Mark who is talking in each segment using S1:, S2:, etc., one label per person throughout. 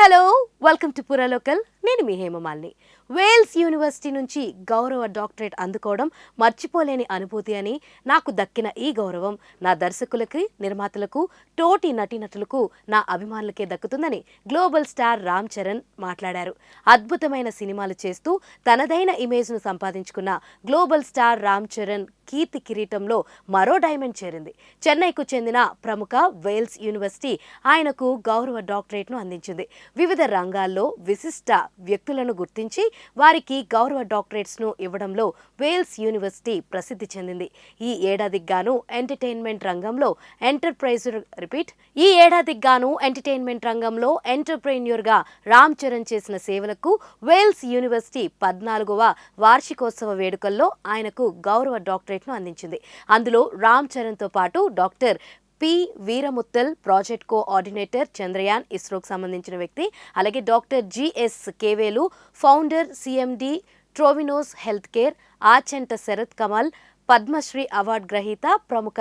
S1: Hello, welcome to పురా local. నేను మీ Hema Malini. Wales university నుంచి గౌరవ డాక్టరేట్ అందుకోవడం మర్చిపోలేని అనుభూతి అని, నాకు దక్కిన ఈ గౌరవం నా దర్శకులకి, నిర్మాతలకు, తోటి నటీనటులకు, నా అభిమానులకే దక్కుతుందని గ్లోబల్ స్టార్ రామ్ చరణ్ మాట్లాడారు. అద్భుతమైన సినిమాలు చేస్తూ తనదైన ఇమేజ్ను సంపాదించుకున్న గ్లోబల్ స్టార్ రామ్ చరణ్ కీర్తి కిరీటంలో మరో డైమండ్ చేరింది. చెన్నైకు చెందిన ప్రముఖ వేల్స్ యూనివర్సిటీ ఆయనకు గౌరవ డాక్టరేట్ను అందించింది. వివిధ రంగాల్లో విశిష్ట వ్యక్తులను గుర్తించి వారికి గౌరవ డాక్టరేట్స్ను ఇవ్వడంలో వేల్స్ యూనివర్సిటీ ప్రసిద్ధి చెందింది. ఈ ఏడాదికి గాను ఎంటర్టైన్మెంట్ రంగంలో ఎంటర్ప్రెన్యూర్గా రామ్ చరణ్ చేసిన సేవలకు వేల్స్ యూనివర్సిటీ 14వ వార్షికోత్సవ వేడుకల్లో ఆయనకు గౌరవ డాక్టరేట్ను అందించింది. అందులో రామ్ చరణ్తో పాటు doctor P Veeramuthal, project coordinator, Chandrayaan, ఇస్రోకు సంబంధించిన వ్యక్తి, అలాగే doctor GS Kevelu, founder, CMD, ట్రోవినోస్ health care, Achanta Sharath Kamal, Padmashri award గ్రహీత, ప్రముఖ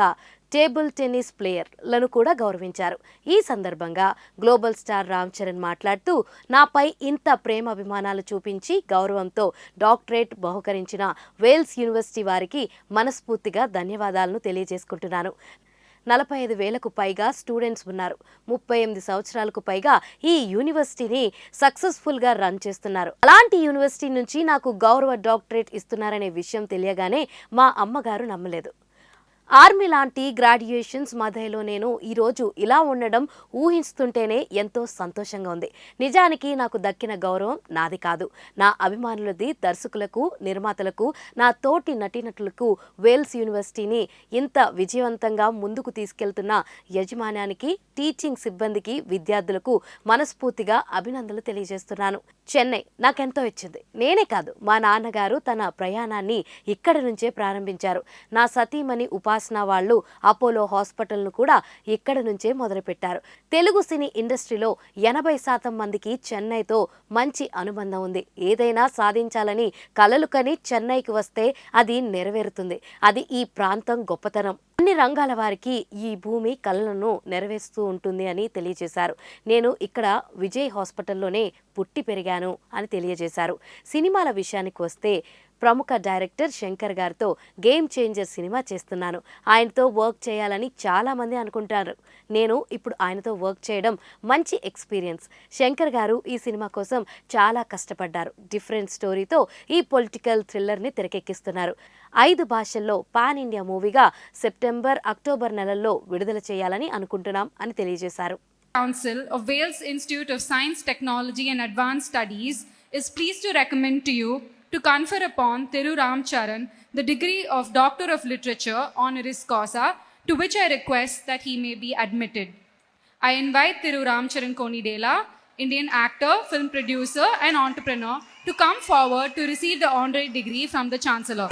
S1: టేబుల్ టెన్నిస్ ప్లేయర్లను కూడా గౌరవించారు. ఈ సందర్భంగా గ్లోబల్ స్టార్ రామ్ చరణ్ మాట్లాడుతూ, నాపై ఇంత ప్రేమాభిమానాలు చూపించి గౌరవంతో డాక్టరేట్ బహుకరించిన వేల్స్ యూనివర్సిటీ వారికి మనస్ఫూర్తిగా ధన్యవాదాలను తెలియజేసుకుంటున్నాను. 45,000కు పైగా స్టూడెంట్స్ ఉన్నారు. 38 సంవత్సరాలకు పైగా ఈ యూనివర్సిటీని సక్సెస్ఫుల్గా రన్ చేస్తున్నారు. అలాంటి యూనివర్సిటీ నుంచి నాకు గౌరవ డాక్టరేట్ ఇస్తున్నారనే విషయం తెలియగానే మా అమ్మగారు నమ్మలేదు. ఆర్మీ లాంటి గ్రాడ్యుయేషన్స్ మధ్యలో నేను ఈరోజు ఇలా ఉండడం ఊహిస్తుంటేనే ఎంతో సంతోషంగా ఉంది. నిజానికి నాకు దక్కిన గౌరవం నాది కాదు, నా అభిమానులది. దర్శకులకు, నిర్మాతలకు, నా తోటి నటీనటులకు, వేల్స్ యూనివర్సిటీని ఇంత విజయవంతంగా ముందుకు తీసుకెళ్తున్న యజమాన్యానికి, టీచింగ్ సిబ్బందికి, విద్యార్థులకు మనస్ఫూర్తిగా అభినందనలు తెలియజేస్తున్నాను. చెన్నై నాకెంతో ఇచ్చింది. నేనే కాదు, మా నాన్నగారు తన ప్రయాణాన్ని ఇక్కడి నుంచే ప్రారంభించారు. నా సతీమణి ఉపాసన వాళ్ళు అపోలో హాస్పిటల్ను కూడా ఇక్కడ నుంచే మొదలుపెట్టారు. తెలుగు సినీ ఇండస్ట్రీలో 80% మందికి చెన్నైతో మంచి అనుబంధం ఉంది. ఏదైనా సాధించాలని కలలు కని చెన్నైకి వస్తే అది నెరవేరుతుంది. అది ఈ ప్రాంతం గొప్పతనం. అన్ని రంగాల వారికి ఈ భూమి కలలను నెరవేరుస్తూ ఉంటుంది అని తెలియజేశారు. నేను ఇక్కడ విజయ్ హాస్పిటల్లోనే పుట్టి పెరిగాను అని తెలియజేశారు. సినిమాల విషయానికి వస్తే ప్రముఖ డైరెక్టర్ శంకర్ గారితో గేమ్ చేంజర్ సినిమా చేస్తున్నాను. ఆయనతో వర్క్ చేయాలని చాలామంది అనుకుంటారు. నేను ఇప్పుడు ఆయనతో వర్క్ చేయడం మంచి ఎక్స్పీరియన్స్. శంకర్ గారు ఈ సినిమా కోసం చాలా కష్టపడ్డారు. డిఫరెంట్ స్టోరీతో ఈ పొలిటికల్ థ్రిల్లర్ని తెరకెక్కిస్తున్నారు. 5 భాషల్లో పాన్ ఇండియా మూవీగా సెప్టెంబర్, అక్టోబర్ నెలల్లో విడుదల చేయాలని అనుకుంటున్నాం అని తెలియజేశారు.
S2: Council of Wales Institute of Science, Technology and Advanced Studies is pleased to recommend to you to confer upon Thiru Ram Charan the degree of Doctor of Literature honoris causa, to which I request that he may be admitted. I invite Thiru Ram Charan Konidela, Indian actor, film producer and entrepreneur, to come forward to receive the honorary degree from the Chancellor.